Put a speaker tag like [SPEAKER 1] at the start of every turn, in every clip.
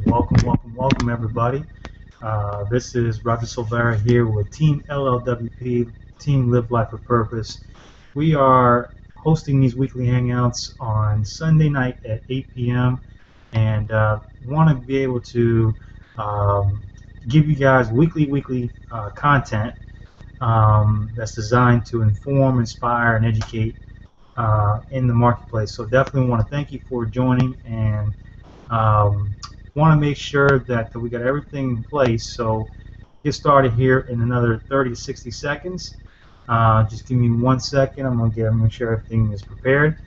[SPEAKER 1] Welcome, everybody. This is Roger Silvera here with Team LLWP, Team Live Life with Purpose. We are hosting these weekly hangouts on Sunday night at 8 p.m. and want to be able to give you guys weekly content that's designed to inform, inspire, and educate in the marketplace. So definitely want to thank you for joining and want to make sure that we got everything in place. So get started here in another 30 to 60 seconds. Just give me 1 second. I'm going to make sure everything is prepared,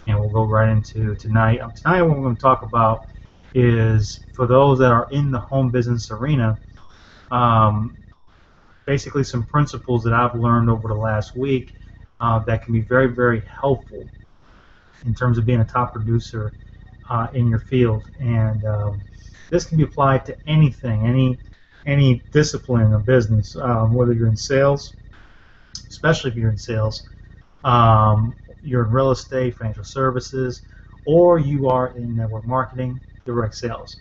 [SPEAKER 1] and we'll go right into tonight. Tonight what we're going to talk about is, for those that are in the home business arena, basically some principles that I've learned over the last week that can be very helpful in terms of being a top producer in your field. And this can be applied to anything, any discipline of business, whether you're in sales, especially if you're in sales, you're in real estate, financial services, or you are in network marketing, direct sales.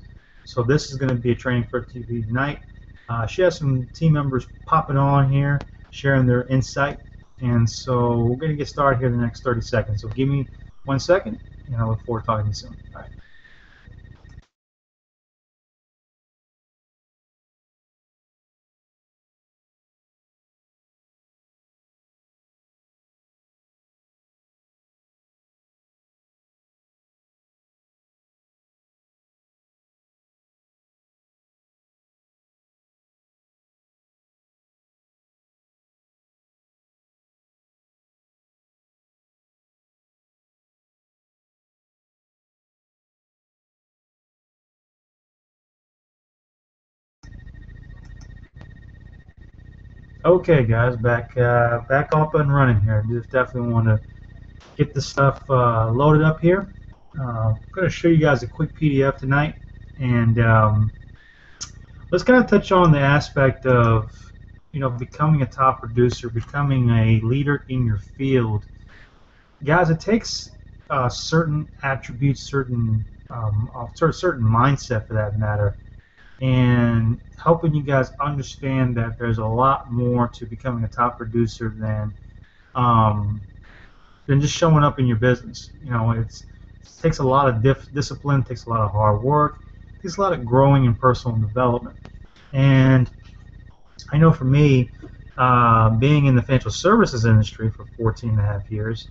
[SPEAKER 1] So this is going to be a training for TV tonight. She has some team members popping on here, sharing their insight, and so we're going to get started here in the next 30 seconds. So give me 1 second, and I look forward to talking to you soon. All right. Okay, guys, back up and running here. Just definitely want to get the stuff loaded up here. I'm going to show you guys a quick PDF tonight, and let's kind of touch on the aspect of becoming a top producer, becoming a leader in your field. Guys, it takes certain attributes, certain mindset for that matter, and helping you guys understand that there's a lot more to becoming a top producer than just showing up in your business. It takes a lot of discipline, takes a lot of hard work, takes a lot of growing and personal development. And I know for me, being in the financial services industry for 14 and a half years,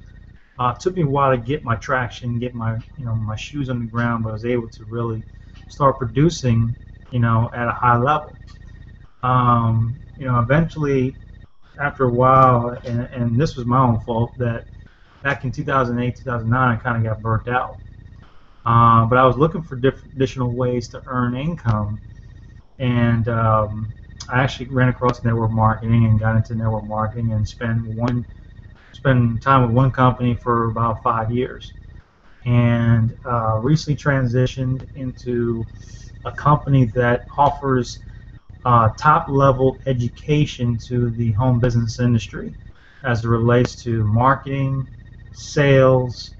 [SPEAKER 1] it took me a while to get my traction, get my my shoes on the ground, but I was able to really start producing at a high level. Eventually, after a while, and this was my own fault, that back in 2008, 2009, I kind of got burnt out. But I was looking for additional ways to earn income, and I actually ran across network marketing and got into network marketing and spent time with one company for about 5 years, and recently transitioned into a company that offers top-level education to the home business industry as it relates to marketing, sales,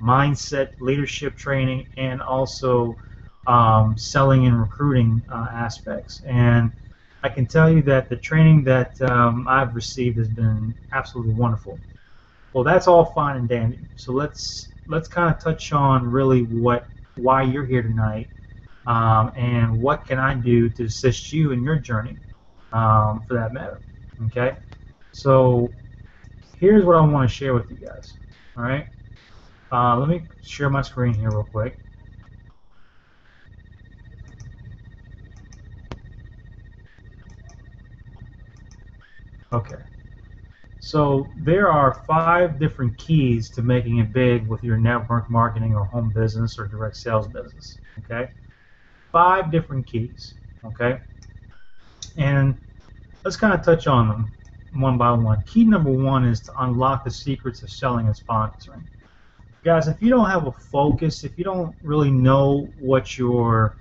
[SPEAKER 1] mindset, leadership training, and also selling and recruiting aspects. And I can tell you that the training that I've received has been absolutely wonderful. Well, that's all fine and dandy. So let's kind of touch on really why you're here tonight, and what can I do to assist you in your journey, for that matter. Okay, so here's what I want to share with you guys. All right, let me share my screen here real quick. Okay, so there are 5 different keys to making it big with your network marketing or home business or direct sales business. Okay, 5 different keys. Okay, and let's kind of touch on them one by one. Key number 1 is to unlock the secrets of selling and sponsoring. Guys, if you don't have a focus, if you don't really know what you're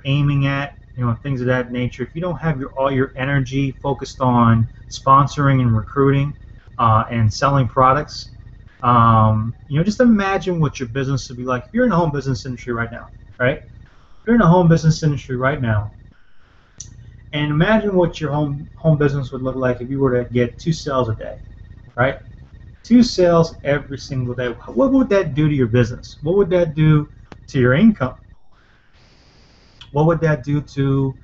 [SPEAKER 1] aiming at, things of that nature, if you don't have all your energy focused on sponsoring and recruiting and selling products, just imagine what your business would be like. If you're in the home business industry right now, right? You're in the home business industry right now, and imagine what your home business would look like if you were to get 2 sales a day, right? 2 sales every single day. What would that do to your business? What would that do to your income? What would that do to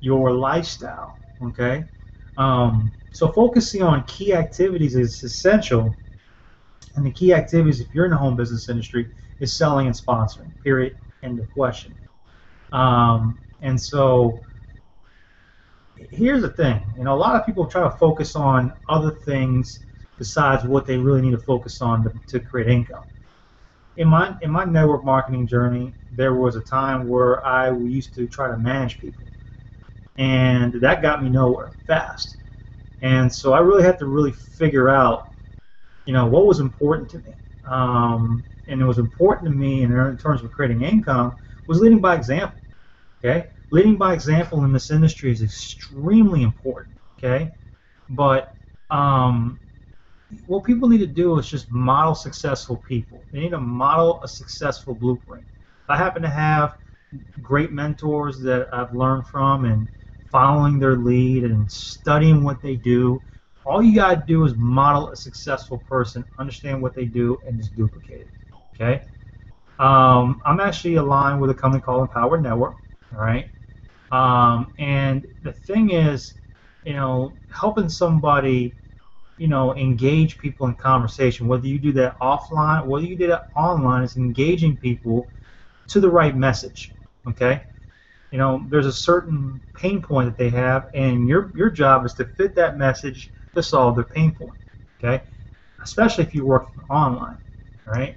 [SPEAKER 1] your lifestyle? Okay. So focusing on key activities is essential, and the key activities, if you're in the home business industry, is selling and sponsoring. Period. End of question. And so here's the thing. A lot of people try to focus on other things besides what they really need to focus on to create income. In my network marketing journey, there was a time where I used to try to manage people, and that got me nowhere fast. And so I really had to really figure out, what was important to me. And it was important to me in terms of creating income was leading by example. Okay, leading by example in this industry is extremely important. Okay, but what people need to do is just model successful people. They need to model a successful blueprint. I happen to have great mentors that I've learned from, and following their lead and studying what they do. All you got to do is model a successful person, understand what they do, and just duplicate it. Okay? I'm actually aligned with a company called Empowered Network. All right? And the thing is, helping somebody, engage people in conversation, whether you do that offline, whether you do that online, is engaging people to the right message. Okay? There's a certain pain point that they have, and your job is to fit that message to solve their pain point. Okay? Especially if you work online. All right?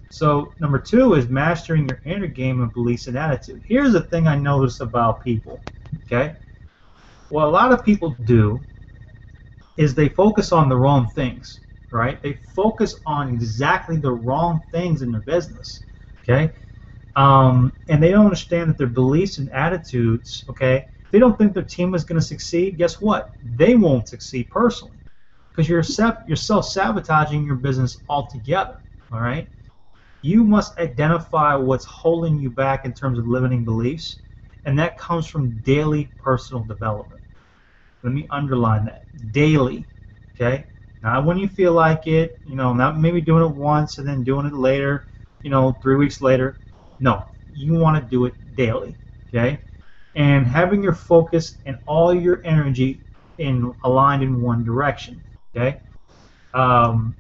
[SPEAKER 1] So number 2 is mastering your inner game of beliefs and attitude. Here's the thing I notice about people. Okay? What a lot of people do is they focus on the wrong things, right? They focus on exactly the wrong things in their business, okay? And they don't understand that their beliefs and attitudes, okay? If they don't think their team is going to succeed, guess what? They won't succeed personally, because you're self-sabotaging your business altogether, all right? You must identify what's holding you back in terms of limiting beliefs, and that comes from daily personal development. Let me underline that. Daily. Okay? Not when you feel like it, not maybe doing it once and then doing it later, 3 weeks later. No. You want to do it daily. Okay? And having your focus and all your energy aligned in one direction. Okay? The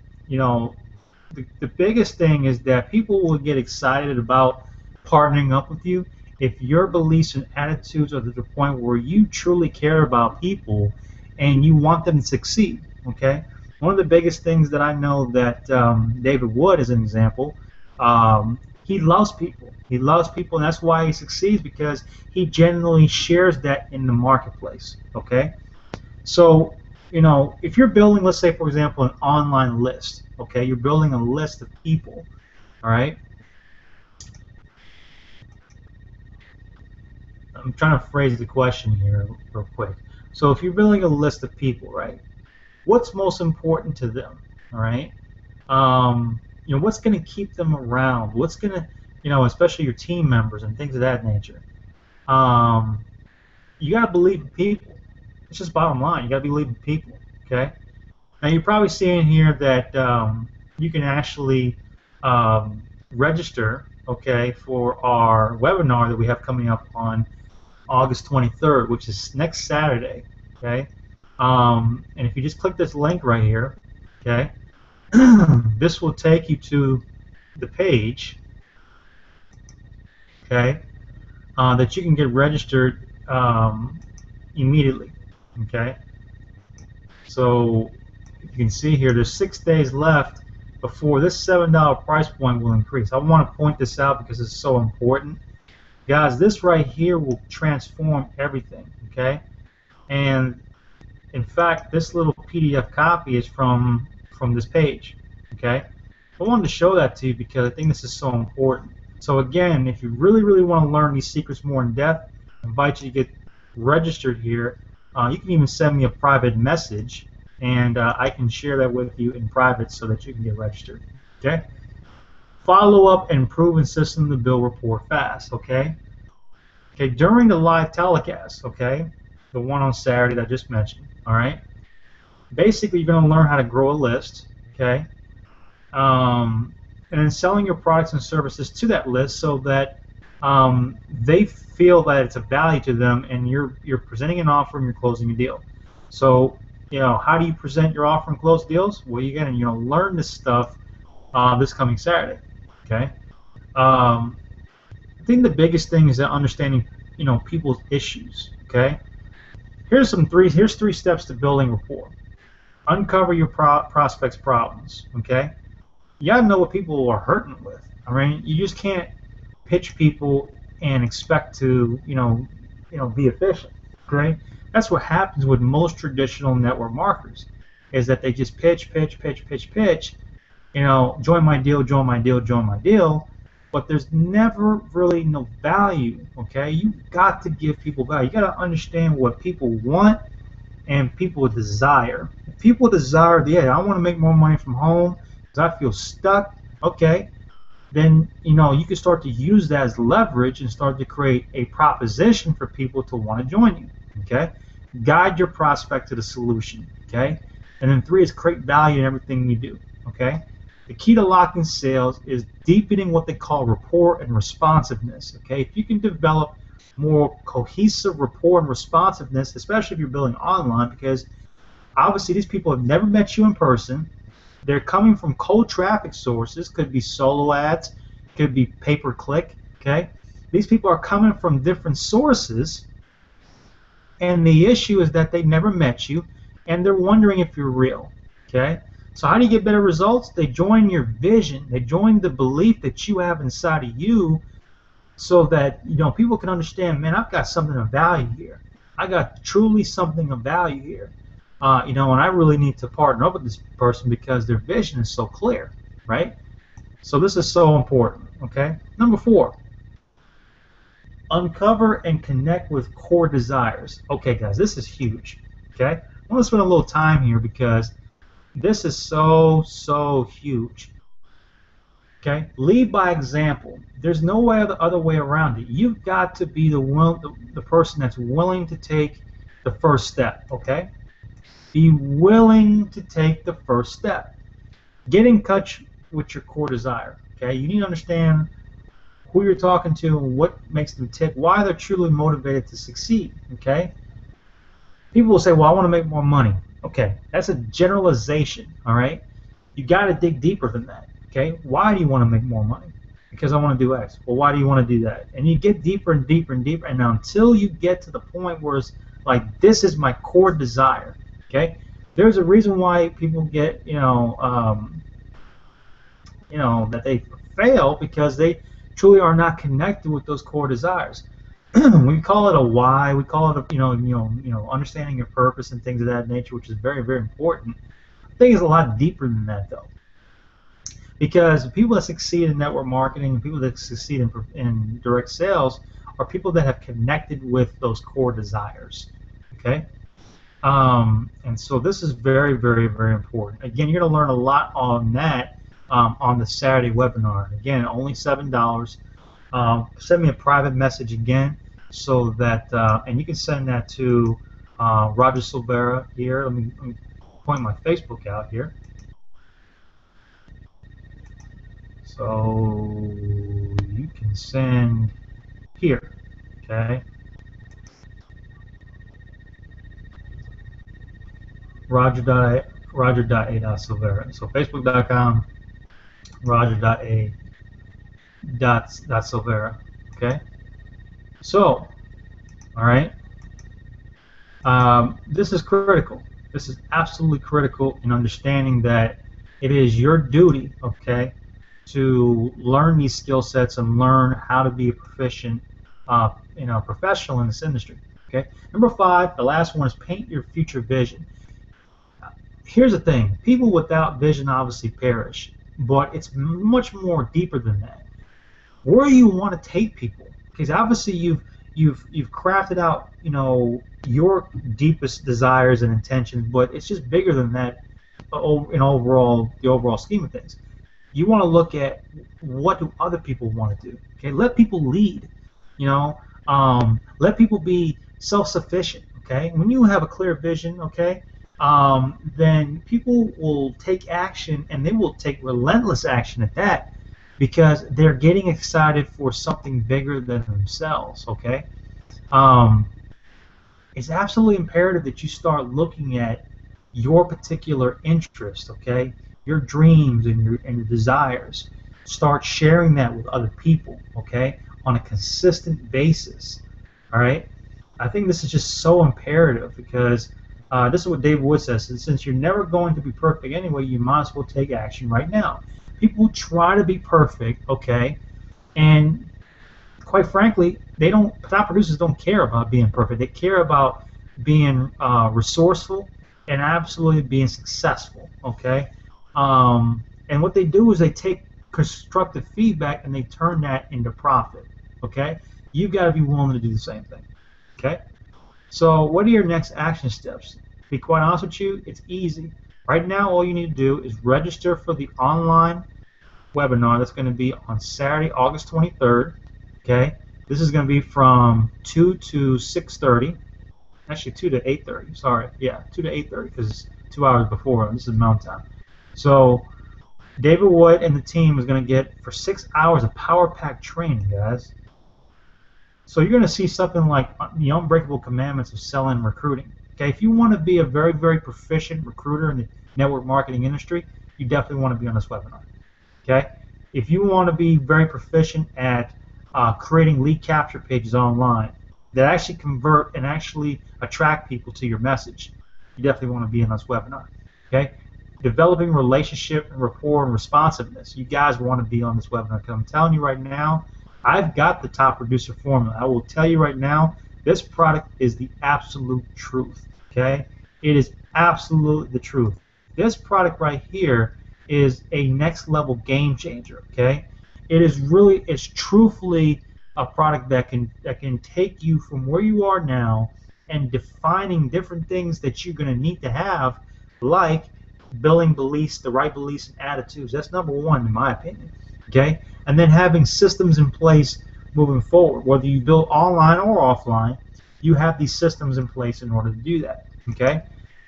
[SPEAKER 1] biggest thing is that people will get excited about partnering up with you if your beliefs and attitudes are to the point where you truly care about people and you want them to succeed. Okay, one of the biggest things that I know that David Wood, as an example, he loves people. He loves people, and that's why he succeeds, because he genuinely shares that in the marketplace. Okay, so if you're building, let's say for example, an online list. Okay, you're building a list of people. All right. I'm trying to phrase the question here real quick. So if you're building a list of people, right, what's most important to them, all right? What's going to keep them around? What's going to, especially your team members and things of that nature. You got to believe in people. It's just bottom line. You got to believe in people, okay? Now you're probably seeing here that you can actually register, okay, for our webinar that we have coming up on August 23rd, which is next Saturday, okay? And if you just click this link right here, okay, this will take you to the page, okay, that you can get registered immediately, okay? So you can see here, there's 6 days left before this $7 price point will increase. I want to point this out because it's so important. Guys, this right here will transform everything, okay? And in fact, this little PDF copy is from this page, okay? I wanted to show that to you because I think this is so important. So again, if you really, really want to learn these secrets more in depth, I invite you to get registered here. You can even send me a private message, and I can share that with you in private so that you can get registered, okay? Follow up and proven system to build rapport fast, okay? Okay, during the live telecast, okay, the one on Saturday that I just mentioned, all right, basically you're going to learn how to grow a list, okay, and then selling your products and services to that list so that they feel that it's a value to them, and you're presenting an offer and you're closing a deal. So, how do you present your offer and close deals? Well, you're going to learn this stuff this coming Saturday, okay. I think the biggest thing is that understanding, people's issues. Okay. Here's three steps to building rapport. Uncover your prospects' problems. Okay. You gotta know what people are hurting with. I mean, you just can't pitch people and expect to, be efficient. Okay. That's what happens with most traditional network marketers, is that they just pitch, pitch, pitch, pitch, pitch. Join my deal, join my deal, join my deal. But there's never really no value, okay? You've got to give people value. You got to understand what people want and people desire. If people desire, yeah, I want to make more money from home because I feel stuck, okay, then, you can start to use that as leverage and start to create a proposition for people to want to join you, okay? Guide your prospect to the solution, okay? And then 3 is create value in everything you do, okay? The key to locking sales is deepening what they call rapport and responsiveness. Okay, if you can develop more cohesive rapport and responsiveness, especially if you're building online, because obviously these people have never met you in person. They're coming from cold traffic sources. Could be solo ads, could be pay-per-click. Okay, these people are coming from different sources, and the issue is that they never met you, and they're wondering if you're real. Okay. So how do you get better results? They join your vision. They join the belief that you have inside of you, so that people can understand. Man, I've got something of value here. I got truly something of value here. And I really need to partner up with this person because their vision is so clear, right? So this is so important. Okay. Number 4. Uncover and connect with core desires. Okay, guys, this is huge. Okay. I want to spend a little time here because this is so huge. Okay, lead by example. There's no other way around it. You've got to be the person that's willing to take the first step. Okay, be willing to take the first step. Get in touch with your core desire. Okay, you need to understand who you're talking to and what makes them tick, why they're truly motivated to succeed. Okay, people will say, well, I want to make more money. Okay, that's a generalization, all right? You got to dig deeper than that, okay? Why do you want to make more money? Because I want to do X. Well, why do you want to do that? And you get deeper and deeper and deeper, and until you get to the point where it's like, this is my core desire, okay? There's a reason why people get, that they fail, because they truly are not connected with those core desires. We call it a why. We call it a, understanding your purpose and things of that nature, which is very, very important. I think it's a lot deeper than that, though, because people that succeed in network marketing and people that succeed in direct sales are people that have connected with those core desires. Okay, and so this is very, very, very important. Again, you're going to learn a lot on that on the Saturday webinar. Again, only $7. Send me a private message again, so that and you can send that to Roger Silvera here. Let me point my Facebook out here. So you can send here, okay? Roger.a.silvera. So facebook.com, Roger.a.silvera. Okay. So, all right. This is critical. This is absolutely critical in understanding that it is your duty, okay, to learn these skill sets and learn how to be a proficient, professional in this industry. Okay. Number 5, the last one, is paint your future vision. Here's the thing: people without vision obviously perish, but it's much more deeper than that. Where you want to take people, because obviously you've crafted out your deepest desires and intentions, but it's just bigger than that in the overall scheme of things. You want to look at what do other people want to do. Okay, let people lead. Let people be self-sufficient. Okay, when you have a clear vision, okay, then people will take action, and they will take relentless action at that, because they're getting excited for something bigger than themselves. Okay, um, it's absolutely imperative that you start looking at your particular interest, okay, your dreams and your desires. Start sharing that with other people, okay, on a consistent basis. All right. I think this is just so imperative, because this is what David Wood says. Since you're never going to be perfect anyway, you might as well take action right now. People try to be perfect, okay, and quite frankly, they don't. Top producers don't care about being perfect. They care about being resourceful and absolutely being successful. Okay, and what they do is they take constructive feedback and they turn that into profit. Okay, you've got to be willing to do the same thing. Okay, so what are your next action steps? To be quite honest with you, it's easy. Right now, all you need to do is register for the online webinar that's going to be on Saturday, August 23rd. Okay, this is going to be from 2 to 6:30. Actually, 2 to 8:30. Sorry, yeah, 2 to 8:30, because it's 2 hours before. This is Mountain Time. So David Wood and the team is going to get for 6 hours of power pack training, guys. So you're going to see something like the unbreakable commandments of selling and recruiting. Okay, if you want to be a very, very proficient recruiter in the network marketing industry, you definitely want to be on this webinar. Okay, if you want to be very proficient at creating lead capture pages online that actually convert and actually attract people to your message, you definitely want to be in this webinar. Okay, developing relationship and rapport and responsiveness, you guys want to be on this webinar, because I'm telling you right now, I've got the top producer formula. I will tell you right now, this product is the absolute truth. Okay, it is absolutely the truth. This product right here is a next level game changer. Okay, it's truthfully a product that can take you from where you are now and defining different things that you're going to need to have, like building beliefs, the right beliefs and attitudes. That's number one in my opinion. Okay, and then having systems in place moving forward, whether you build online or offline, you have these systems in place in order to do that. Okay,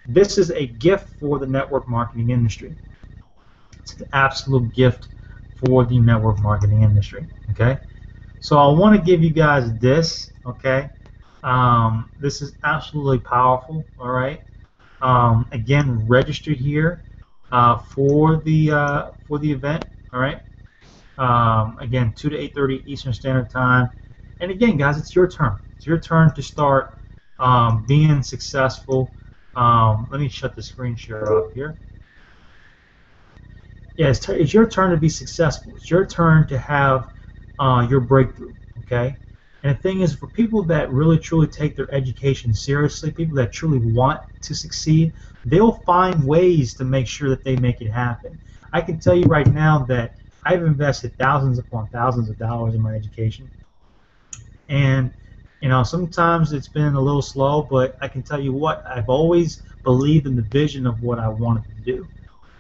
[SPEAKER 1] this is a gift for the network marketing industry. It's an absolute gift for the network marketing industry. Okay, so I want to give you guys this. Okay, this is absolutely powerful. All right, again, registered here for the event. All right, again, 2 to 8:30 Eastern Standard Time. And again, guys, it's your turn. It's your turn to start being successful. Let me shut the screen share off here. Yeah, it's your turn to be successful. It's your turn to have your breakthrough, okay? And the thing is, for people that really truly take their education seriously, people that truly want to succeed, they'll find ways to make sure that they make it happen. I can tell you right now that I've invested thousands upon thousands of dollars in my education. And sometimes it's been a little slow, but I can tell you what, I've always believed in the vision of what I wanted to do.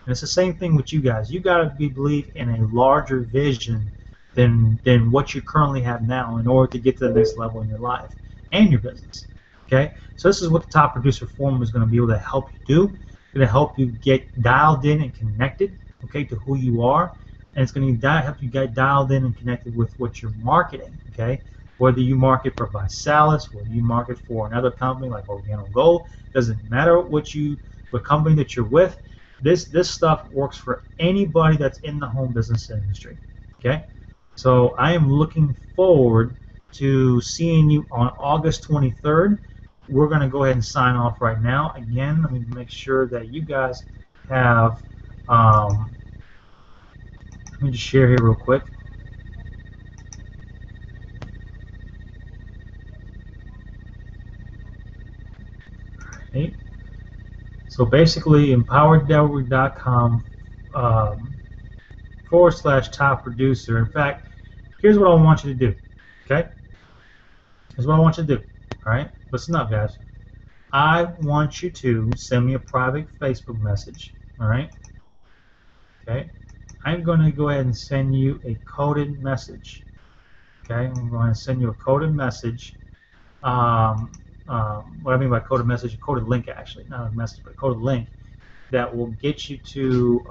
[SPEAKER 1] And it's the same thing with you guys. You got to believe in a larger vision than what you currently have now in order to get to the next level in your life and your business. Okay? So this is what the Top Producer Forum is going to be able to help you do. It's going to help you get dialed in and connected, okay, to who you are. And it's going to help you get dialed in and connected with what you're marketing, okay? Whether you market for Visalis, whether you market for another company like Organo Gold, doesn't matter what company that you're with. This stuff works for anybody that's in the home business industry, okay? So I am looking forward to seeing you on August 23rd. We're going to go ahead and sign off right now. Again, let me make sure that you guys have. Let me just share here real quick. Okay. So basically, empowerednetwork.com /top producer. In fact, here's what I want you to do. Okay? Here's what I want you to do. All right? Listen up, guys. I want you to send me a private Facebook message. All right? Okay? I'm going to go ahead and send you a coded message. Okay, I'm going to send you a coded message. What I mean by coded message, a coded link actually, not a message, but a coded link that will get you to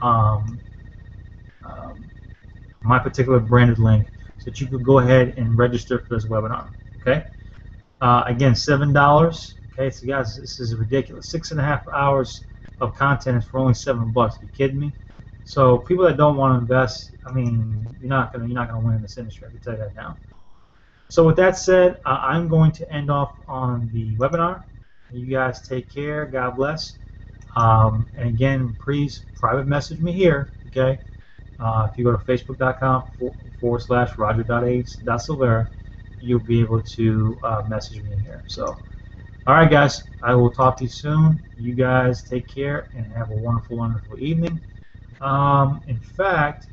[SPEAKER 1] um, um, my particular branded link, so that you could go ahead and register for this webinar. Okay. Again, $7. Okay, so guys, this is ridiculous. 6.5 hours of content is for only $7. Are you kidding me? So people that don't want to invest, I mean, you're not gonna win in this industry. I can tell you that now. So with that said, I'm going to end off on the webinar. You guys take care. God bless. And again, please private message me here. Okay. If you go to facebook.com/roger.h.silvera, you'll be able to message me here. So, all right, guys, I will talk to you soon. You guys take care and have a wonderful, wonderful evening. In fact,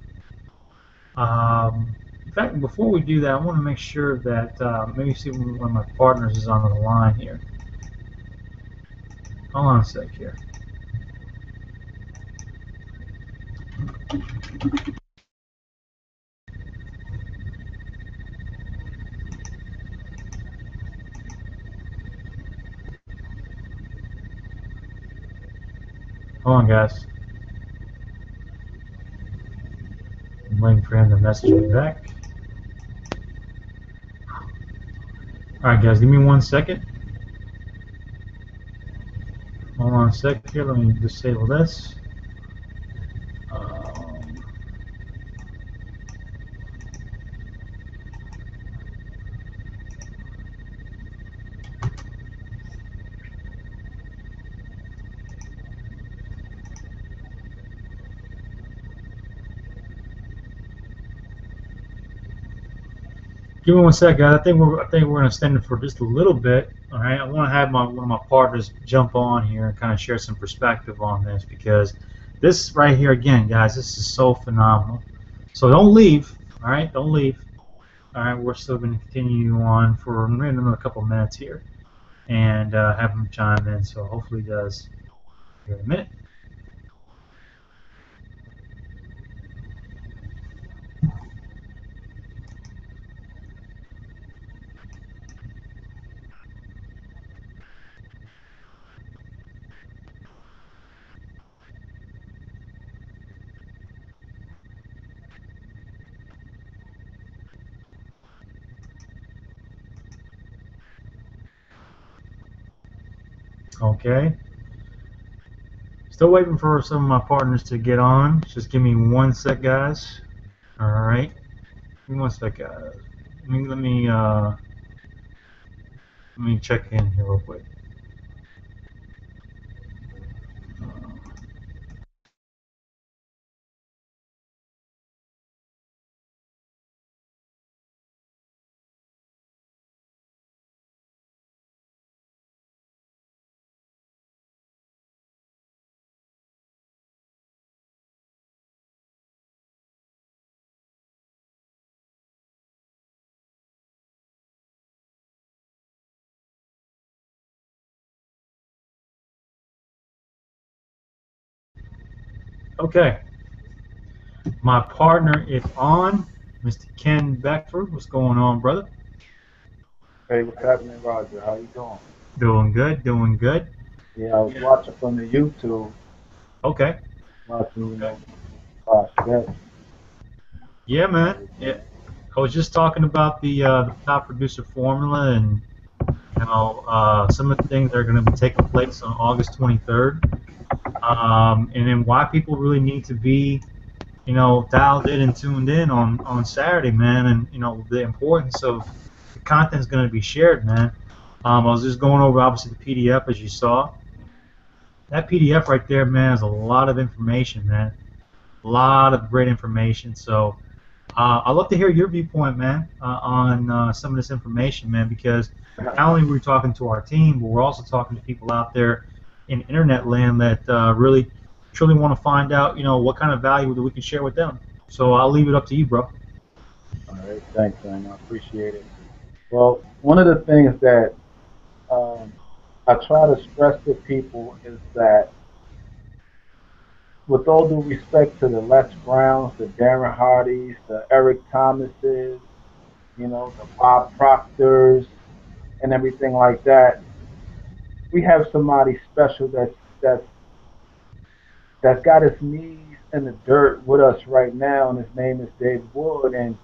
[SPEAKER 1] before we do that, I want to make sure that maybe see one of my partners is on the line here. Hold on a sec here. Hold on, guys. I'm waiting for him to message me back. All right, guys, give me 1 second. Hold on a sec here. Let me disable this. Give me 1 sec, guys. I think we're gonna extend it for just a little bit. All right. I want to have one of my partners jump on here and kind of share some perspective on this, because this right here again, guys, this is so phenomenal. So don't leave. All right. Don't leave. All right. We're still going to continue on for another couple minutes here and have him chime in. So hopefully he does here in a minute. Okay. Still waiting for some of my partners to get on. Just give me 1 sec, guys. All right. Give me 1 sec, guys. Let me check in here real quick. Okay. My partner is on, Mr. Ken Beckford. What's going on, brother?
[SPEAKER 2] Hey, what's happening, Roger? How you doing?
[SPEAKER 1] Doing good, doing good.
[SPEAKER 2] Yeah, I was watching from the YouTube,
[SPEAKER 1] Okay.
[SPEAKER 2] watching, Boss Bet
[SPEAKER 1] Yeah,
[SPEAKER 2] and
[SPEAKER 1] man. Yeah.
[SPEAKER 2] everything.
[SPEAKER 1] I was just talking about the top producer formula, and some of the things that are going to be taking place on August 23rd, and then why people really need to be dialed in and tuned in on Saturday, man, and the importance of the content is going to be shared, man. I was just going over obviously the PDF as you saw. That PDF right there, man, is a lot of information, man. A lot of great information. So I'd love to hear your viewpoint, man, on some of this information, man, because not only are we talking to our team, but we're also talking to people out there in internet land that really, truly want to find out, what kind of value that we can share with them. So I'll leave it up to you, bro.
[SPEAKER 2] All right, thanks, man. I appreciate it. Well, one of the things that um, I try to stress to people is that with all due respect to the Les Browns, the Darren Hardys, the Eric Thomases, the Bob Proctors, and everything like that, we have somebody special that's got his knees in the dirt with us right now, and his name is Dave Wood, and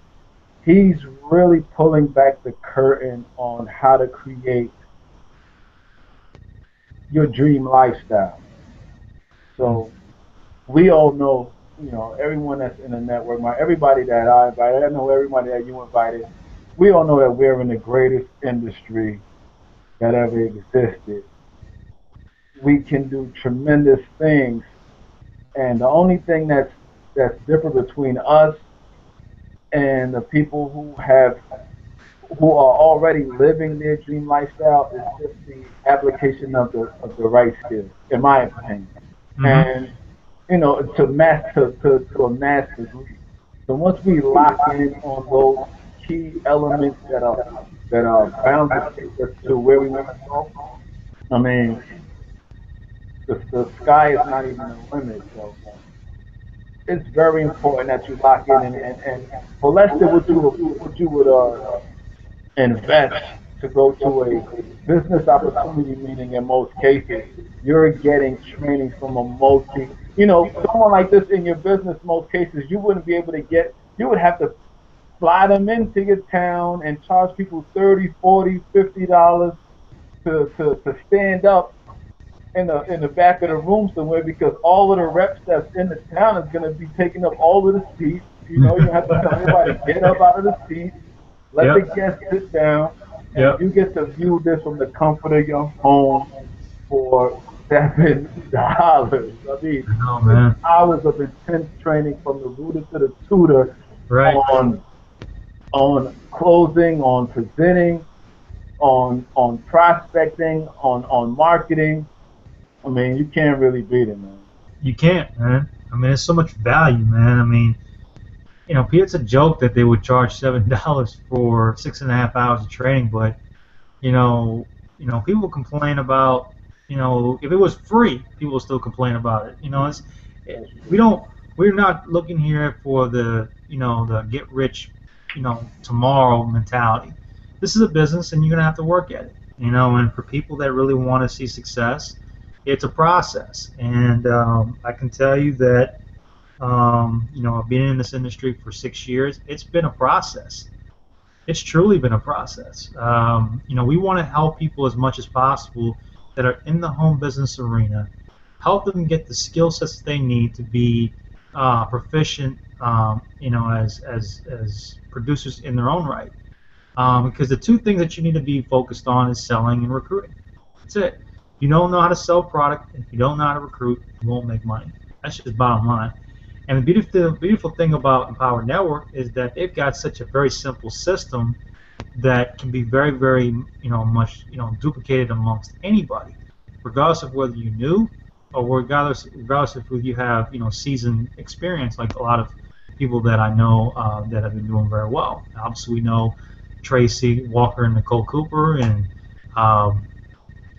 [SPEAKER 2] he's really pulling back the curtain on how to create your dream lifestyle. So we all know, everyone that's in the network, everybody that I invited, I know everybody that you invited. We all know that we're in the greatest industry that ever existed. We can do tremendous things, and the only thing that's different between us and the people who are already living their dream lifestyle is just the application of the right skills, in my opinion.
[SPEAKER 1] Mm-hmm.
[SPEAKER 2] And to a mass degree. So once we lock in on those key elements that are bound to take us to where we want to go, I mean, the sky is not even the limit. So it's very important that you lock in and for less than what you would invest to go to a business opportunity meeting in most cases, you're getting training from a someone like this in your business, most cases, you wouldn't be able to you would have to fly them into your town and charge people 30, 40, $50 to stand up in the back of the room somewhere because all of the reps that's in the town is going to be taking up all of the seats. You have to tell everybody get up out of the seat, let the
[SPEAKER 1] Yep.
[SPEAKER 2] guests sit down, and
[SPEAKER 1] Yep.
[SPEAKER 2] you get to view this from the comfort of your home for $7. I mean,
[SPEAKER 1] I know,
[SPEAKER 2] it's
[SPEAKER 1] man.
[SPEAKER 2] hours of intense training from the rooter to the tutor
[SPEAKER 1] Right.
[SPEAKER 2] on closing, on presenting, on prospecting, on marketing. I mean, you can't really beat it, man.
[SPEAKER 1] You can't, man. I mean, there's so much value, man. I mean, it's a joke that they would charge $7 for 6.5 hours of training, but people complain about, if it was free, people still complain about it.
[SPEAKER 2] That's
[SPEAKER 1] We
[SPEAKER 2] true.
[SPEAKER 1] don't, we're not looking here for the get rich, tomorrow mentality. This is a business, and you're gonna have to work at it. And for people that really want to see success, it's a process. And I can tell you that, I've been in this industry for 6 years. It's been a process. It's truly been a process. We want to help people as much as possible that are in the home business arena, help them get the skill sets they need to be proficient, as producers in their own right. Because the two things that you need to be focused on is selling and recruiting. That's it. If you don't know how to sell product, if you don't know how to recruit, you won't make money. That's just bottom line. And the beautiful thing about Empowered Network is that they've got such a very simple system that can be very, very, much, duplicated amongst anybody, regardless of whether you're new or regardless of whether you have, seasoned experience, like a lot of people that I know that have been doing very well. Obviously, we know Tracy Walker and Nicole Cooper, and um,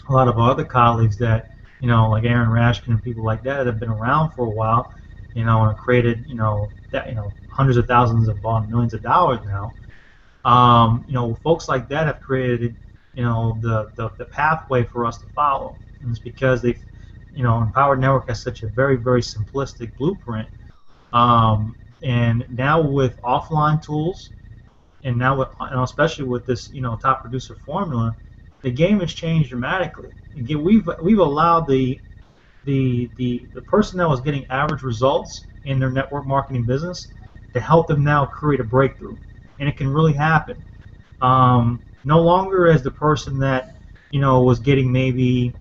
[SPEAKER 1] a lot of our other colleagues that, like Aaron Rashkin and people like that have been around for a while, and have created, that, hundreds of thousands of millions of dollars now. Folks like that have created, the pathway for us to follow. And it's because they've, Empowered Network has such a very, very simplistic blueprint. And now with offline tools, and now especially with this, top producer formula, the game has changed dramatically. Again, we've allowed the person that was getting average results in their network marketing business to help them now create a breakthrough, and it can really happen. No longer as the person that was getting maybe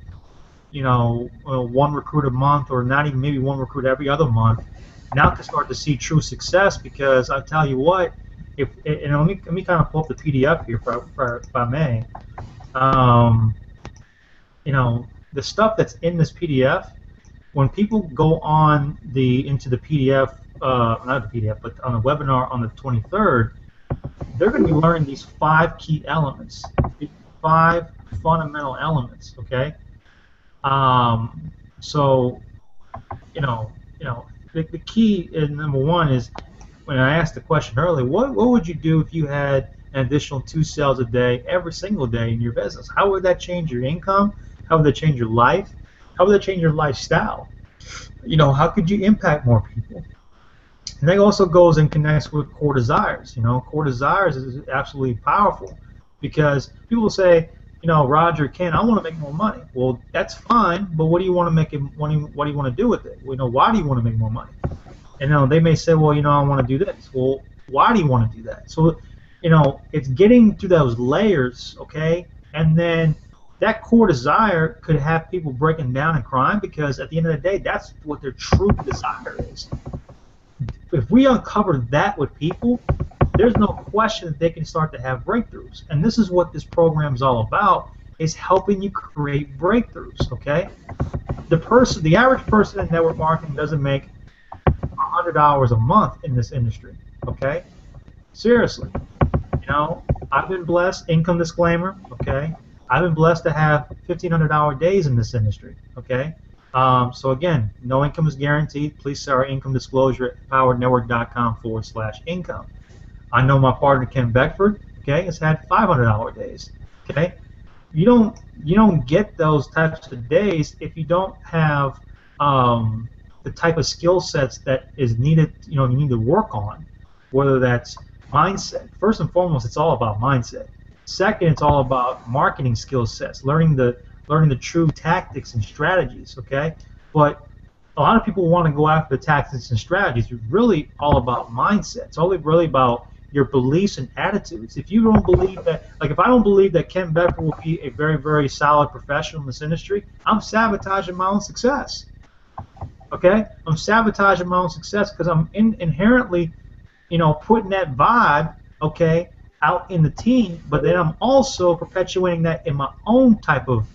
[SPEAKER 1] one recruit a month, or not even maybe one recruit every other month, now to start to see true success. Because I tell you what, if and let me kind of pull up the PDF here, if I may. Um, the stuff that's in this PDF, when people go on into the PDF, not the PDF, but on the webinar on the 23rd, they're going to be learning these five key elements, five fundamental elements. Okay, so you know, you know, the key is number one is when I asked the question earlier, what would you do if you had an additional 2 sales a day every single day in your business? How would that change your income? How would that change your life? How would that change your lifestyle? How could you impact more people? And that also goes and connects with core desires. Core desires is absolutely powerful because people say, Roger, Ken, I want to make more money. Well, that's fine, but what do you want to make it? What do you want to do with it? Why do you want to make more money? And they may say, well, I want to do this. Well, why do you want to do that? So, it's getting to those layers, okay? And then that core desire could have people breaking down and crying because at the end of the day, that's what their true desire is. If we uncover that with people, there's no question that they can start to have breakthroughs. And this is what this program is all about, is helping you create breakthroughs, okay? The average person in network marketing doesn't make $100 a month in this industry, okay? Seriously. I've been blessed, income disclaimer, okay? I've been blessed to have $1,500 days in this industry, okay? So again, no income is guaranteed. Please see our income disclosure at powerednetwork.com/income. I know my partner Ken Beckford, okay, has had $500 days, okay? You don't get those types of days if you don't have the type of skill sets that is needed. You need to work on, whether that's mindset. First and foremost, it's all about mindset. Second, it's all about marketing skill sets, learning the true tactics and strategies, okay? But a lot of people want to go after the tactics and strategies. It's really all about mindset. It's only really about your beliefs and attitudes. If you don't believe that, like if I don't believe that Ken Becker will be a very, very solid professional in this industry, I'm sabotaging my own success, okay? I'm sabotaging my own success because I'm inherently, putting that vibe, okay, out in the team, but then I'm also perpetuating that in my own type of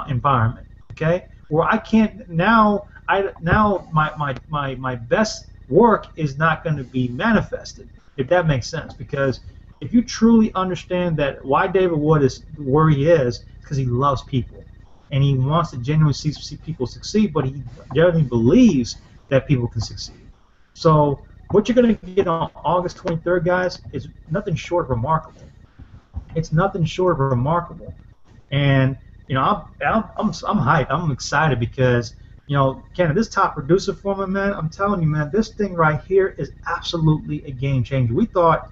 [SPEAKER 1] environment, okay, where I can't now my best work is not going to be manifested, if that makes sense. Because if you truly understand that why David Wood is where he is, because he loves people and he wants to genuinely see people succeed, but he genuinely believes that people can succeed. So what you're going to get on August 23rd, guys, is nothing short of remarkable. It's nothing short of remarkable. And I'm hyped. I'm excited because Ken, this top producer for me, man. I'm telling you, man, this thing right here is absolutely a game changer. We thought,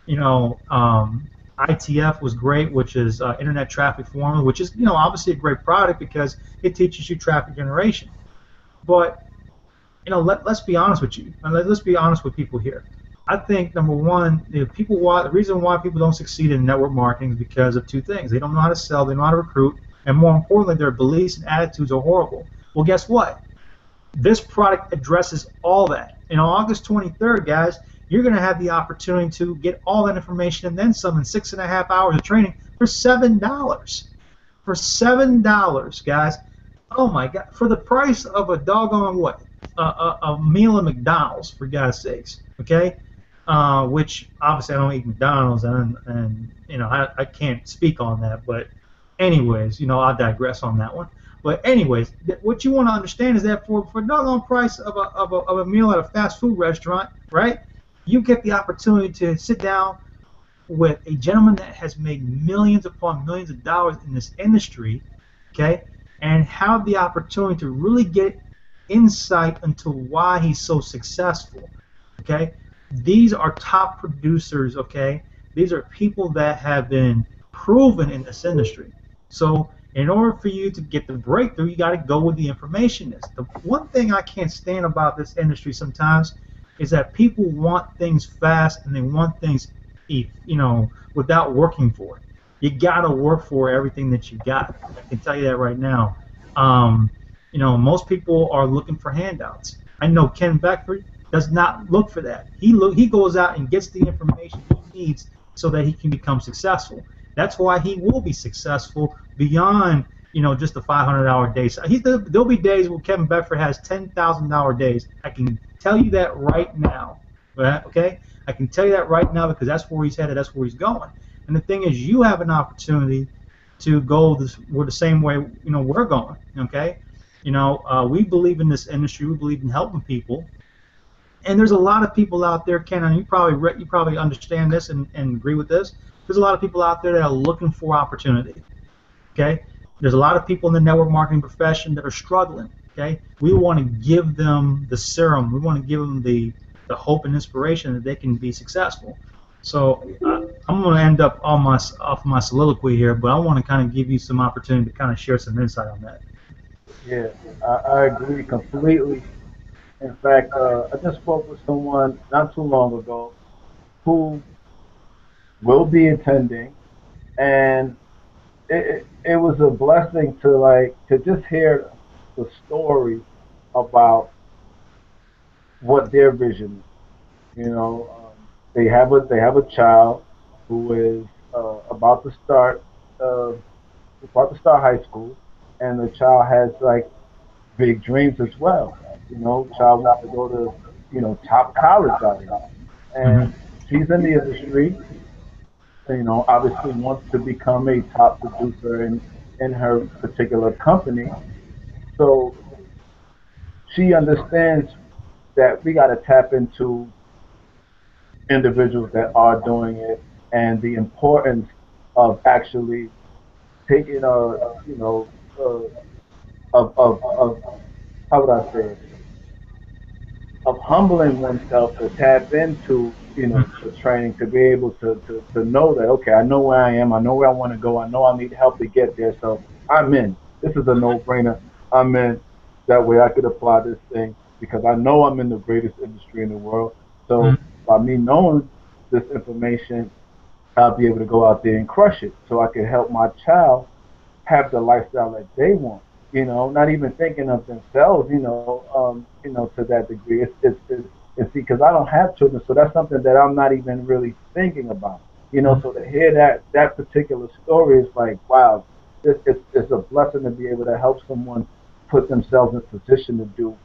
[SPEAKER 1] ITF was great, which is Internet Traffic Formula, which is obviously a great product because it teaches you traffic generation. But let's be honest with you, and let's be honest with people here. I think number one, the reason why people don't succeed in network marketing is because of two things: they don't know how to sell, they don't know how to recruit, and more importantly, their beliefs and attitudes are horrible. Well, guess what? This product addresses all that. August 23rd, guys, you're going to have the opportunity to get all that information and then some in 6.5 hours of training for $7. For $7, guys. Oh my God! For the price of a doggone what? A meal at McDonald's, for God's sakes, okay? Which obviously I don't eat McDonald's, and I can't speak on that. But anyways, I'll digress on that one. But anyways, what you want to understand is that for a doggone price of a meal at a fast food restaurant, right? You get the opportunity to sit down with a gentleman that has made millions upon millions of dollars in this industry, okay, and have the opportunity to really get insight into why he's so successful, okay? These are top producers, okay? These are people that have been proven in this industry. So in order for you to get the breakthrough, you got to go where the information is. The one thing I can't stand about this industry sometimes is that people want things fast and they want things, without working for it. You got to work for everything that you got. I can tell you that right now. Most people are looking for handouts. I know Ken Beckford does not look for that. He goes out and gets the information he needs so that he can become successful. That's why he will be successful beyond just a $500 day. There'll be days where Kevin Beckford has $10,000 days. I can tell you that right now. Okay, I can tell you that right now because that's where he's headed. That's where he's going. And the thing is, you have an opportunity to go the same way we're going. Okay. We believe in this industry. We believe in helping people, and there's a lot of people out there, Ken, and you probably understand this and agree with this. There's a lot of people out there that are looking for opportunity. Okay, there's a lot of people in the network marketing profession that are struggling. Okay, we want to give them the serum. We want to give them the hope and inspiration that they can be successful. So I'm going to end up off my soliloquy here, but I want to kind of give you some opportunity to kind of share some insight on that.
[SPEAKER 2] Yeah, I agree completely. In fact, I just spoke with someone not too long ago who will be attending, and it was a blessing to to just hear the story about what their vision is. They have a child who is uh, about to start high school, and the child has like big dreams as well. Child wants to go to top college out here,
[SPEAKER 1] Mm-hmm.
[SPEAKER 2] and she's in the industry. Obviously wants to become a top producer in her particular company. So she understands that we got to tap into individuals that are doing it and the importance of actually taking of how would I say it, of humbling oneself to tap into the training to be able to know that, okay, I know where I am, I know where I want to go, I know I need help to get there, so I'm in. This is a no-brainer. I'm in. That way I could apply this thing because I know I'm in the greatest industry in the world. So
[SPEAKER 1] Mm-hmm.
[SPEAKER 2] by me knowing this information, I'll be able to go out there and crush it so I can help my child have the lifestyle that they want. Not even thinking of themselves. To that degree. It's because I don't have children, so that's something that I'm not even really thinking about. So to hear that particular story is like, wow, it's a blessing to be able to help someone put themselves in position to do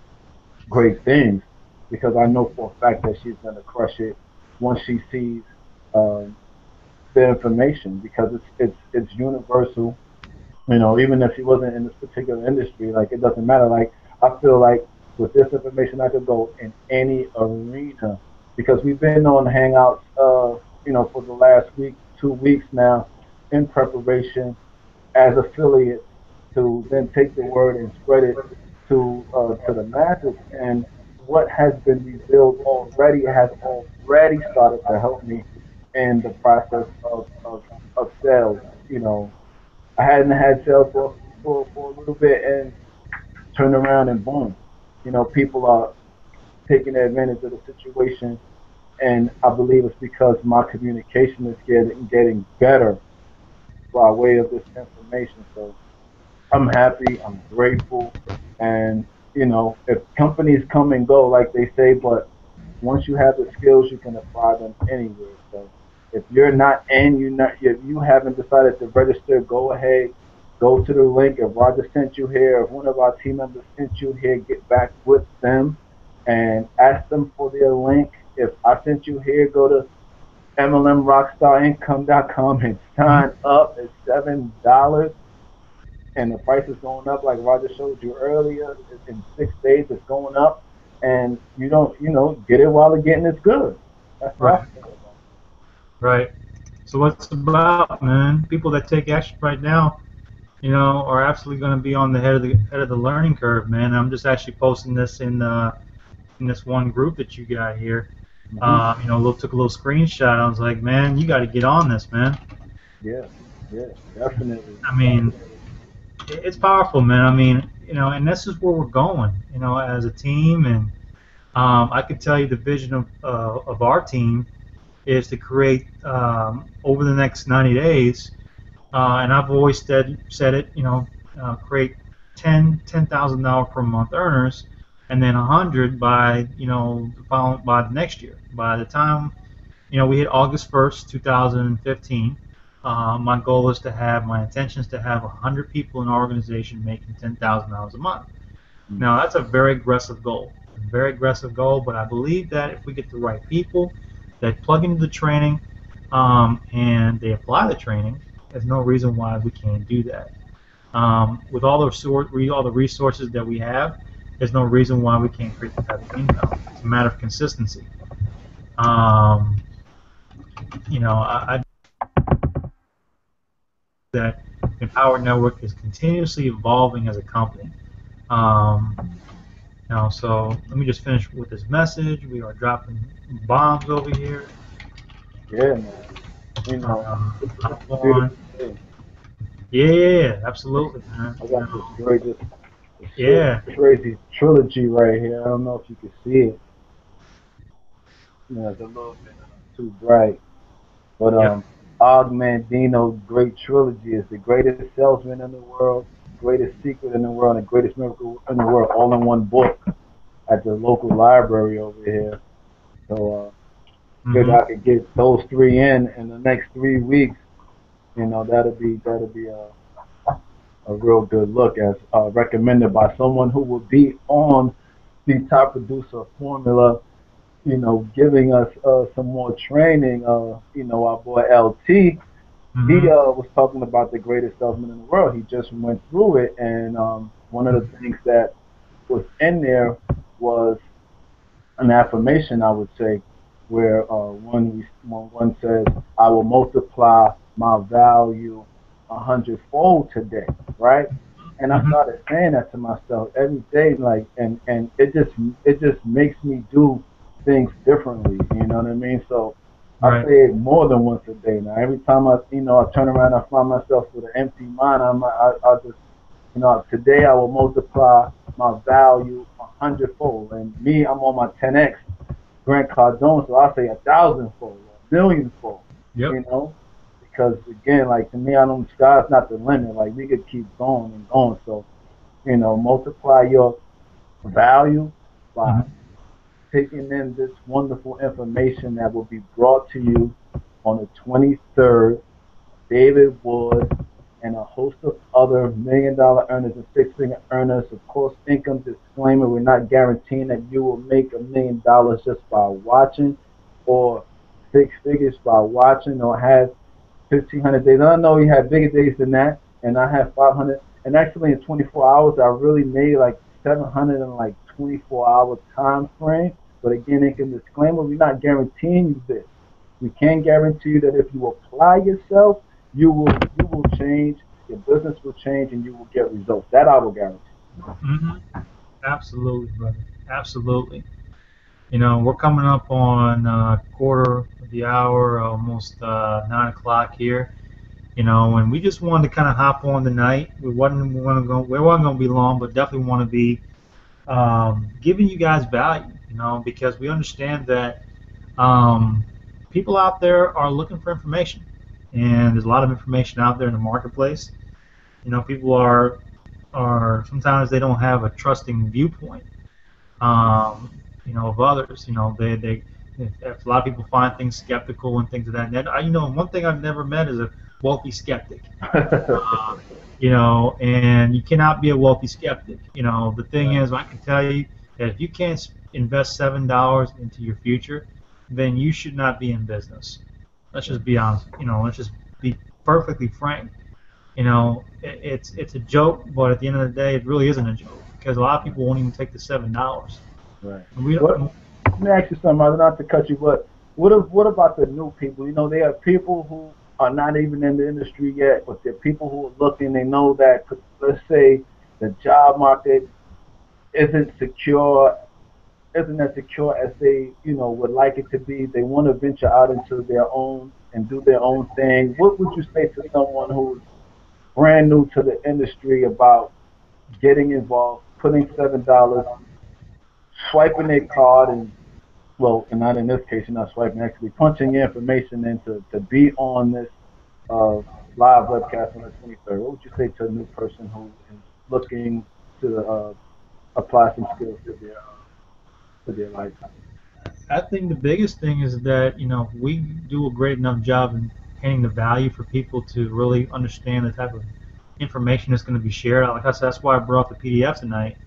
[SPEAKER 2] great things, because I know for a fact that she's going to crush it once she sees um, the information, because it's universal. Even if she wasn't in this particular industry, like it doesn't matter. Like I feel like with this information, I could go in any arena because we've been on Hangouts, for the last week, 2 weeks now, in preparation as affiliates to then take the word and spread it to the masses. And what has been revealed already has already started to help me in the process of sales. I hadn't had sales for a little bit, and turned around and boom, people are taking advantage of the situation, and I believe it's because my communication is getting better by way of this information. So I'm happy, I'm grateful, and if companies come and go like they say, but once you have the skills, you can apply them anywhere. So if you're not in, if you haven't decided to register, go ahead, go to the link. If Roger sent you here, if one of our team members sent you here, get back with them and ask them for their link. If I sent you here, go to MLMRockstarIncome.com and
[SPEAKER 1] Mm-hmm.
[SPEAKER 2] sign up. It's $7, and the price is going up, like Roger showed you earlier. In 6 days, it's going up, and you don't, get it while the getting is good. That's what I
[SPEAKER 1] Right.
[SPEAKER 2] feel about
[SPEAKER 1] Right. So what's it about, man? People that take action right now, are absolutely going to be on the head of the learning curve, man. I'm just actually posting this in this one group that you got here.
[SPEAKER 2] it.
[SPEAKER 1] Took a little screenshot. I was like, man, you got to get on this, man.
[SPEAKER 2] Yeah, yeah, definitely.
[SPEAKER 1] I mean, it's powerful, man. I mean, and this is where we're going, as a team. And I could tell you the vision of our team is to create over the next 90 days. And I've always said it, create 10,000 dollars per month earners, and then 100 by by the next year. By the time we hit August 1st, 2015, my goal is to have my intention is to have 100 people in our organization making $10,000 a month.
[SPEAKER 2] Mm.
[SPEAKER 1] Now that's a very aggressive goal, but I believe that if we get the right people that plug into the training and they apply the training, there's no reason why we can't do that. With all the resources that we have, there's no reason why we can't create the type of income. It's a matter of consistency. Um, I that Empower Network is continuously evolving as a company. Um, so let me just finish with this message. We are dropping bombs over here.
[SPEAKER 2] Yeah, man. You know, it's
[SPEAKER 1] Hop
[SPEAKER 2] a beautiful
[SPEAKER 1] on.
[SPEAKER 2] thing.
[SPEAKER 1] Yeah, absolutely, man.
[SPEAKER 2] I got this Silver
[SPEAKER 1] Yeah.
[SPEAKER 2] Tracy trilogy right here. I don't know if you can see it. It's a little bit too bright. But
[SPEAKER 1] Yep.
[SPEAKER 2] Og Mandino's great trilogy is the greatest salesman in the world, greatest secret in the world, and greatest miracle in the world, all in one book at the local library over here. So figured
[SPEAKER 1] Mm-hmm.
[SPEAKER 2] I could get those three in the next 3 weeks. That'll be a real good look as recommended by someone who will be on the top producer formula. Giving us some more training. Our boy LT. He
[SPEAKER 1] Mm-hmm.
[SPEAKER 2] was talking about the greatest salesman in the world. He just went through it, and one of the
[SPEAKER 1] Mm-hmm.
[SPEAKER 2] things that was in there was an affirmation, I would say, where one says, "I will multiply my value 100-fold today," right? And I
[SPEAKER 1] Mm-hmm.
[SPEAKER 2] started saying that to myself every day, like, and it just makes me do things differently. You know what I mean? So I
[SPEAKER 1] Right.
[SPEAKER 2] say it more than once a day now. Every time I turn around, I find myself with an empty mind. I just today I will multiply my value 100-fold. And me, I'm on my 10x Grant Cardone, so I say 1,000-fold, 1,000,000-fold.
[SPEAKER 1] Yep.
[SPEAKER 2] You know, because again, like to me, I don't. Sky's not the limit. Like we could keep going and going. So multiply your value by
[SPEAKER 1] Mm-hmm.
[SPEAKER 2] taking in this wonderful information that will be brought to you on the 23rd. David Wood, and a host of other million-dollar earners and six-figure earners. Of course, income disclaimer, we're not guaranteeing that you will make $1 million just by watching or six figures by watching or have 1,500 days. I know you have bigger days than that, and I have 500. And actually, in 24 hours, I really made like 700 in like 24-hour time frame. But again, income disclaimer, we're not guaranteeing you this. We can guarantee you that if you apply yourself, you will change, your business will change, and you will get results. That I will guarantee.
[SPEAKER 1] Mm-hmm. Absolutely, brother. Absolutely. We're coming up on quarter of the hour, almost 9 o'clock here. And we just wanted to kind of hop on tonight. We wasn't going to be long, but definitely want to be giving you guys value. Because we understand that um, people out there are looking for information, and there's a lot of information out there in the marketplace. People are sometimes they don't have a trusting viewpoint of others. If a lot of people find things skeptical and things of that. And one thing I've never met is a wealthy skeptic. Uh, and you cannot be a wealthy skeptic. The thing
[SPEAKER 2] Right.
[SPEAKER 1] is, I can tell you that if you can't invest $7 into your future, then you should not be in business. Let's just be honest. Let's just be perfectly frank. It's a joke, but at the end of the day, it really isn't a joke because a lot of
[SPEAKER 2] Right.
[SPEAKER 1] people won't even take the $7.
[SPEAKER 2] Right.
[SPEAKER 1] And we
[SPEAKER 2] What?
[SPEAKER 1] don't.
[SPEAKER 2] Let me ask you something. Not to cut you, but what about the new people? There are people who are not even in the industry yet, but there are people who are looking. They know that, let's say, the job market isn't secure, isn't as secure as they would like it to be. They want to venture out into their own and do their own thing. What would you say to someone who's brand new to the industry about getting involved, putting $7, swiping their card, and well, and not in this case, you're not swiping, actually punching your information in to be on this uh, live webcast on the 23rd? What would you say to a new person who is looking to apply some skills to their life?
[SPEAKER 1] I think the biggest thing is that we do a great enough job in painting the value for people to really understand the type of information that's going to be shared. Like I said, that's why I brought the PDF tonight.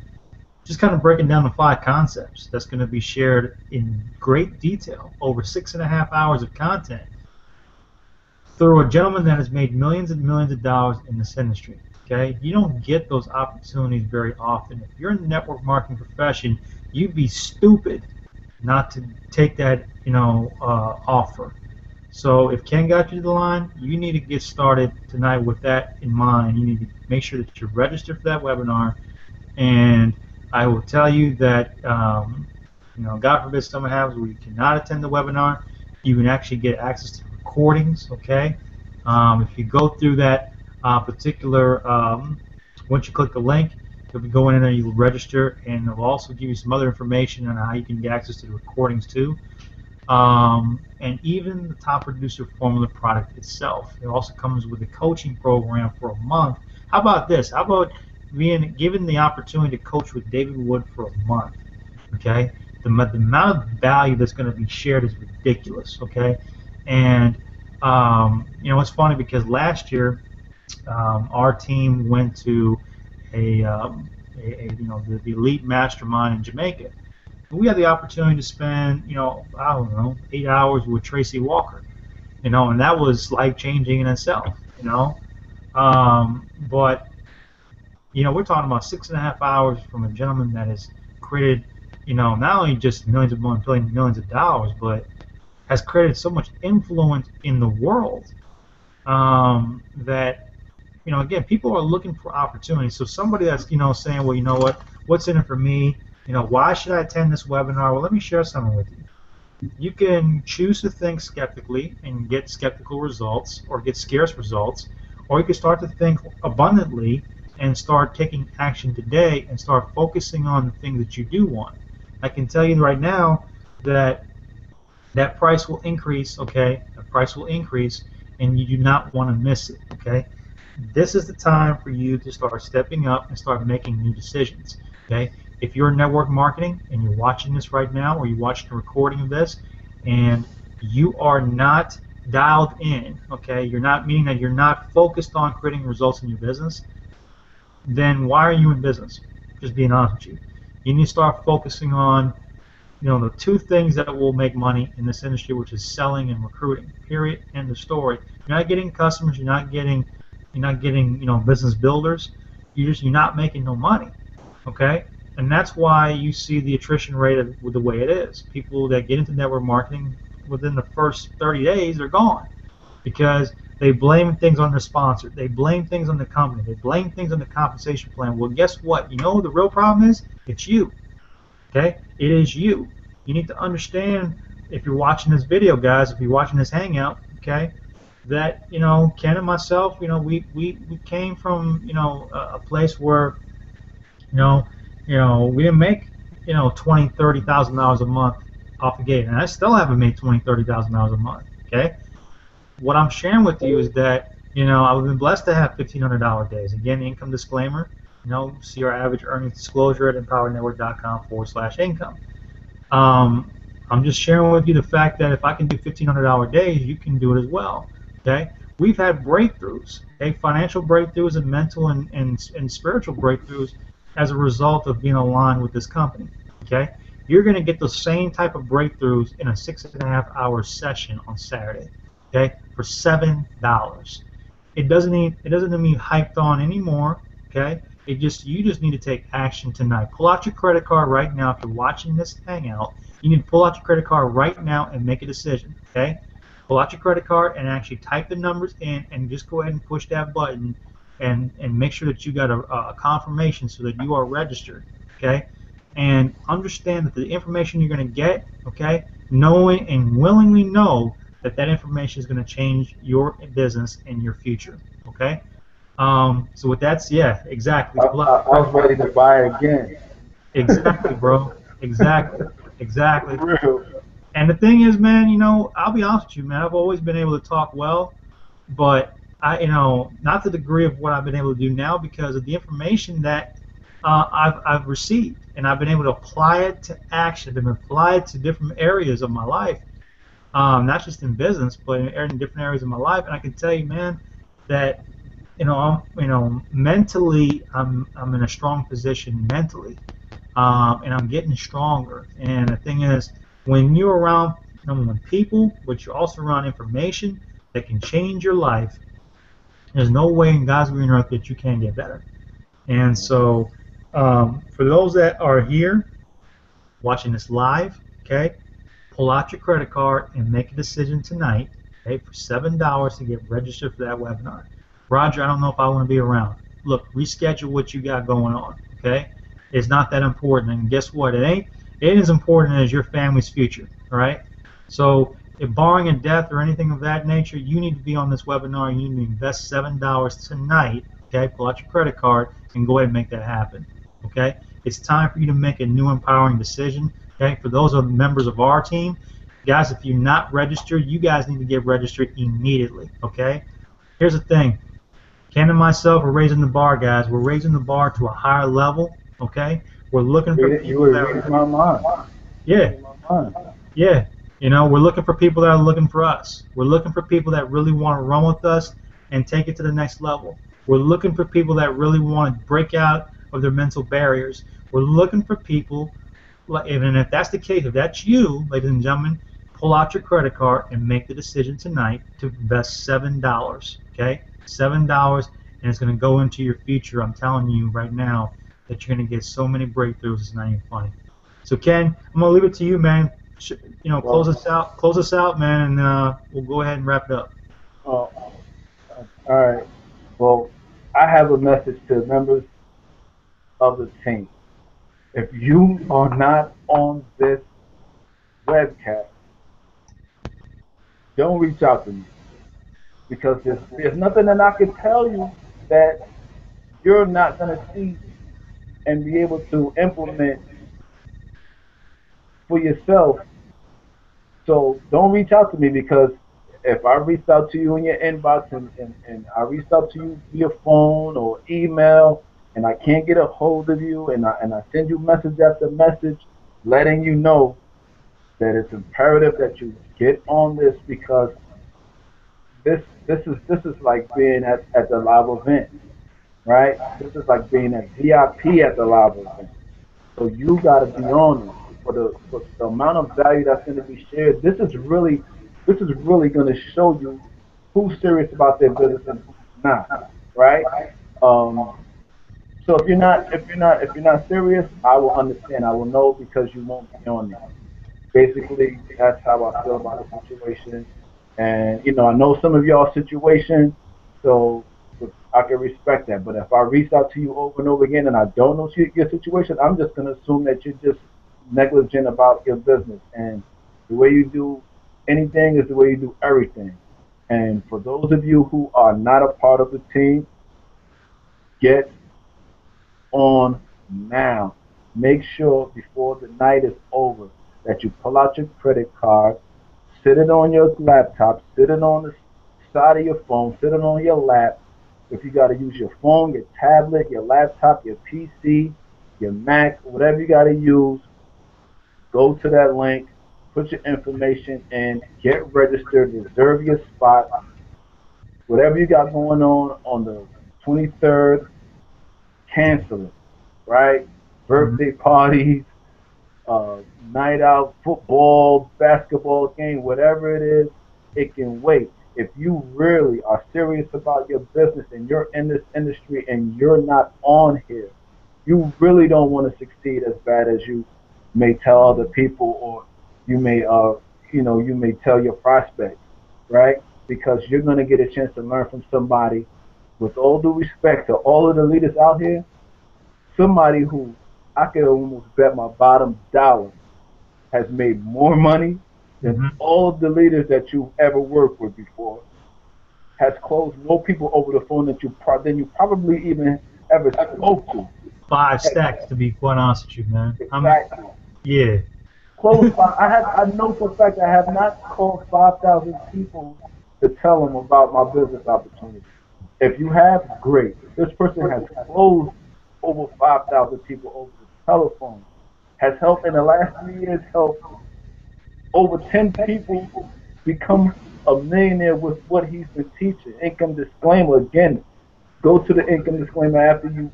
[SPEAKER 1] Just kind of breaking down the 5 concepts that's going to be shared in great detail over 6.5 hours of content through a gentleman that has made millions and millions of dollars in this industry. Okay, you don't get those opportunities very often. If you're in the network marketing profession, you'd be stupid not to take that, offer. So if Ken got you to the line, you need to get started tonight with that in mind. You need to make sure that you're registered for that webinar. And I will tell you that, God forbid something happens where you cannot attend the webinar, you can actually get access to recordings. Okay, if you go through that particular, once you click the link, you'll be going in there, you'll register, and it'll also give you some other information on how you can get access to the recordings too. And even the top producer formula product itself. It also comes with a coaching program for a month. How about this? How about being given the opportunity to coach with David Wood for a month? Okay, the amount of value that's going to be shared is ridiculous. Okay, and it's funny because last year our team went to the elite mastermind in Jamaica. We had the opportunity to spend, I don't know, 8 hours with Tracy Walker, and that was life changing in itself, but we're talking about 6.5 hours from a gentleman that has created, not only just millions of millions of dollars, but has created so much influence in the world that again, people are looking for opportunities. So somebody that's, saying, well, you know what, what's in it for me? Why should I attend this webinar? Well, let me share something with you. You can choose to think skeptically and get skeptical results or get scarce results, or you can start to think abundantly and start taking action today and start focusing on the things that you do want. I can tell you right now that that price will increase, okay? The price will increase, and you do not want to miss it, okay? This is the time for you to start stepping up and start making new decisions, okay? If you're in network marketing and you're watching this right now, or you're watching a recording of this, and you are not dialed in, okay? You're not, meaning that you're not focused on creating results in your business, then why are you in business? Just being honest with you. You need to start focusing on the two things that will make money in this industry, which is selling and recruiting. Period. End of story. You're not getting customers. You're not getting business builders. You're not making no money. Okay, and that's why you see the attrition rate of the way it is. People that get into network marketing within the first 30 days are gone because they blame things on their sponsor. They blame things on the company. They blame things on the compensation plan. Well, guess what? You know what the real problem is? It's you. Okay, it is you. You need to understand, if you're watching this video, guys, if you're watching this hangout, okay, that Ken and myself, we came from a place where we didn't make 20, $30,000 a month off the gate, and I still haven't made $20, $30,000 a month. Okay, what I'm sharing with you is that I've been blessed to have $1,500 days. Again, income disclaimer. See our average earnings disclosure at empowernetwork.com/income. I'm just sharing with you the fact that if I can do $1,500 days, you can do it as well. Okay, we've had breakthroughs, okay, financial breakthroughs and mental and spiritual breakthroughs as a result of being aligned with this company. Okay, you're going to get the same type of breakthroughs in a 6.5 hour session on Saturday. Okay, for $7. It doesn't mean hyped on anymore. Okay, you just need to take action tonight. Pull out your credit card right now. If you're watching this hangout, you need to pull out your credit card right now and make a decision. Okay, pull out your credit card and actually type the numbers in and just go ahead and push that button and make sure that you got a confirmation so that you are registered. Okay, and understand that the information you're going to get, okay, knowing and willingly know that that information is going to change your business and your future. Okay. So with that, yeah, exactly.
[SPEAKER 2] I was ready to buy again.
[SPEAKER 1] Exactly, bro. Exactly. Exactly.
[SPEAKER 2] For real.
[SPEAKER 1] And the thing is, man, I'll be honest with you, man. I've always been able to talk well, but not to the degree of what I've been able to do now because of the information that I've received, and I've been able to apply it to action, and apply it to different areas of my life, not just in business, but in different areas of my life. And I can tell you, man, that mentally, I'm in a strong position mentally, and I'm getting stronger. And the thing is, when you're around people, but you're also around information that can change your life, There's no way in God's green earth that you can get better. And so, for those that are here watching this live, okay, pull out your credit card and make a decision tonight, okay, for $7 to get registered for that webinar. Roger, I don't know if I want to be around. Look, reschedule what you got going on, okay? It's not that important. And guess what? It ain't as important as your family's future, all right? So if barring a death or anything of that nature, you need to be on this webinar. You need to invest $7 tonight, okay? Pull out your credit card and go ahead and make that happen, okay? It's time for you to make a new empowering decision, okay? For those of the members of our team, guys, if you're not registered, you guys need to get registered immediately, okay? Here's the thing. Ken and myself are raising the bar, guys. We're raising the bar to a higher level, okay? We're looking for
[SPEAKER 2] You
[SPEAKER 1] people
[SPEAKER 2] were
[SPEAKER 1] that
[SPEAKER 2] reading my mind.
[SPEAKER 1] yeah,
[SPEAKER 2] Reading my mind.
[SPEAKER 1] yeah. We're looking for people that are looking for us. We're looking for people that really want to run with us and take it to the next level. We're looking for people that really want to break out of their mental barriers. We're looking for people, and if that's the case, if that's you, ladies and gentlemen, pull out your credit card and make the decision tonight to invest $7. Okay, $7, and it's going to go into your future. I'm telling you right now that you're going to get so many breakthroughs. It's not even funny. So Ken, I'm gonna leave it to you, man. Close
[SPEAKER 2] Well,
[SPEAKER 1] us out. Close us out, man, and we'll go ahead and wrap it up.
[SPEAKER 2] uh, all right. Well, I have a message to members of the team. If you are not on this webcast, don't reach out to me because there's nothing that I can tell you that you're not going to see and be able to implement for yourself. So don't reach out to me because if I reach out to you in your inbox and I reached out to you via phone or email and I can't get a hold of you and I send you message after message letting you know that it's imperative that you get on this because this is like being at the live event, right? This is like being at VIP at the live event. So you got to be on it for the amount of value that's going to be shared. This is really going to show you who's serious about their business and who's not, right? Um, so if you're not serious, I will understand. I will know because you won't be on there. Basically, that's how I feel about the situation. And I know some of y'all situation, so I can respect that. But if I reach out to you over and over again and I don't know your situation, I'm just gonna assume that you're just negligent about your business. And the way you do anything is the way you do everything. And for those of you who are not a part of the team, get on now. Make sure before the night is over that you pull out your credit card, sit it on your laptop, sit it on the side of your phone, sit it on your lap. If you got to use your phone, your tablet, your laptop, your PC, your Mac, whatever you got to use, go to that link, put your information in, get registered, reserve your spot. Whatever you got going on the 23rd, cancel it, right?
[SPEAKER 1] Mhm.
[SPEAKER 2] Birthday parties, night out, football, basketball game, whatever it is, it can wait. If you really are serious about your business and you're in this industry and you're not on here, you really don't want to succeed as bad as you may tell other people or you may tell your prospects, right? Because you're going to get a chance to learn from somebody with all due respect to all of the leaders out here, somebody who I could almost bet my bottom dollar has made more money than
[SPEAKER 1] Mhm.
[SPEAKER 2] all of the leaders that you've ever worked with before, has closed more people over the phone than you probably even ever spoke to.
[SPEAKER 1] Five
[SPEAKER 2] Has,
[SPEAKER 1] stacks, to be quite honest with you, man.
[SPEAKER 2] exactly.
[SPEAKER 1] Yeah.
[SPEAKER 2] Closed by, I know for a fact I have not called 5,000 people to tell them about my business opportunity. If you have, great. This person has closed over 5,000 people over the telephone. Has helped in the last 3 years, helped over 10 people become a millionaire with what he's been teaching. Income disclaimer, again, go to the income disclaimer after you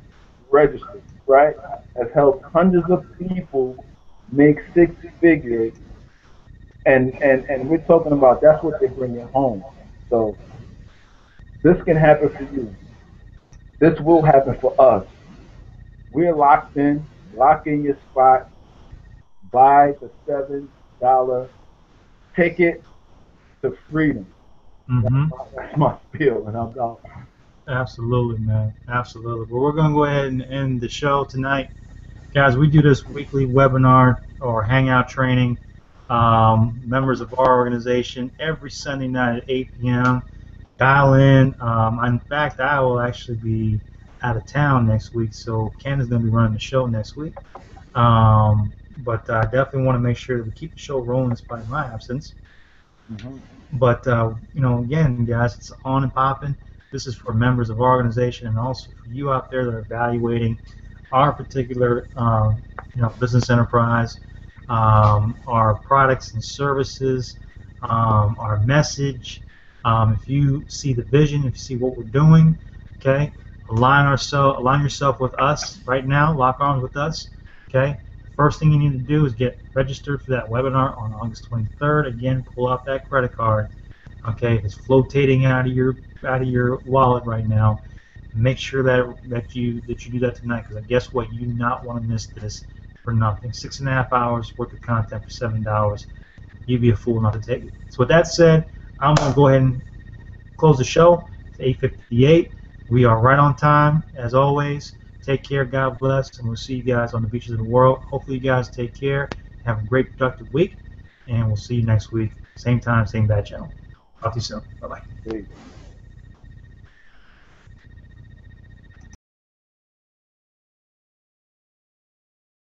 [SPEAKER 2] register, right? Has helped hundreds of people make six figures, and we're talking about that's what they're bringing home. So This can happen for you. This will happen for us. We're locked in. Lock in your spot. Buy the $7 ticket to freedom.
[SPEAKER 1] Mm-hmm.
[SPEAKER 2] That's my spiel, and I'm out.
[SPEAKER 1] Absolutely, man. Absolutely. Well, we're going to go ahead and end the show tonight. Guys, we do this weekly webinar or hangout training. Members of our organization every Sunday night at 8 p.m. Dial in. In fact, I will actually be out of town next week, so Ken is going to be running the show next week. But I definitely want to make sure that we keep the show rolling despite my absence.
[SPEAKER 2] Hmm.
[SPEAKER 1] But again, guys, it's on and popping. This is for members of our organization and also for you out there that are evaluating our particular, business enterprise, our products and services, our message. If you see the vision, if you see what we're doing, okay, align yourself with us right now. Lock arms with us, okay. First thing you need to do is get registered for that webinar on August 23rd. Again, pull out that credit card. Okay, if it's flotating out of your wallet right now, make sure that you do that tonight, because guess what? You do not want to miss this for nothing. 6.5 hours worth of content for $7. You'd be a fool not to take it. So with that said, I'm gonna go ahead and close the show. It's 8:58. We are right on time as always. Take care. God bless, and we'll see you guys on the beaches of the world. Hopefully, you guys take care. Have a great productive week, and we'll see you next week. Same time, same bad channel. Talk to you soon. Bye bye.
[SPEAKER 2] Peace.